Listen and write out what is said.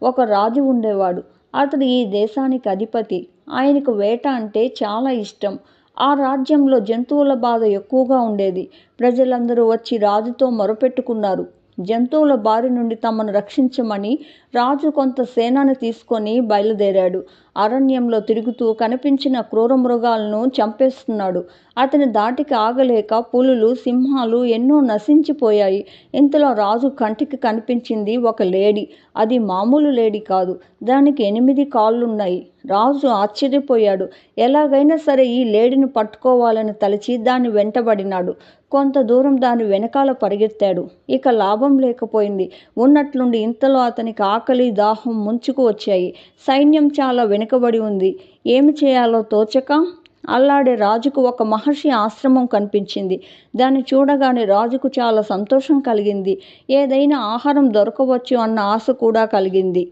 ఒక రాజు ఉండేవాడు. అతడు ఈ దేశానికి అధిపతి. ఆయనకు వేట అంటే చాలా ఇష్టం. ఆ రాజ్యంలో జంతువుల బాధ ఎక్కువగా ఉండేది. ప్రజలందరూ వచ్చి రాజుతో మొరపెట్టుకున్నారు. జంతువుల బారి నుండి తమను రక్షించమని. రాజు కొంత సేనను తీసుకొని బయలుదేరాడు. అరణ్యంలో తిరుగుతూ కనిపించిన క్రూర మృగాలను చంపేస్తున్నాడు. అతని ధాటికి ఆగలేక పులులు, సింహాలు ఎన్నో నశించిపోయాయి. ఇంతలో రాజు కంటికి కనిపించింది ఒక లేడి. అది మామూలు లేడి కాదు. దానికి 8 కాళ్ళున్నాయి. రాజు ఆశ్చర్యపోయాడు. ఎలాగైనా సరే ఈ లేడిని పట్టుకోవాలని తలచి దాన్ని వెంటబడినాడు. కొంత దూరం దాని వెనకాల పరిగెత్తాడు. ఇక లాభం లేకపోయింది. ఉన్నట్లుండి ఇంతలో అతనికి ఆకలి, దాహం ముంచుకు వచ్చాయి. సైన్యం చాలా వెనుకబడి ఉంది. ఏమి చేయాలో తోచక అల్లాడే రాజుకు ఒక మహర్షి ఆశ్రమం కనిపించింది. దాన్ని చూడగానే రాజుకు చాలా సంతోషం కలిగింది. ఏదైనా ఆహారం దొరకవచ్చు అన్న ఆశ కూడా కలిగింది.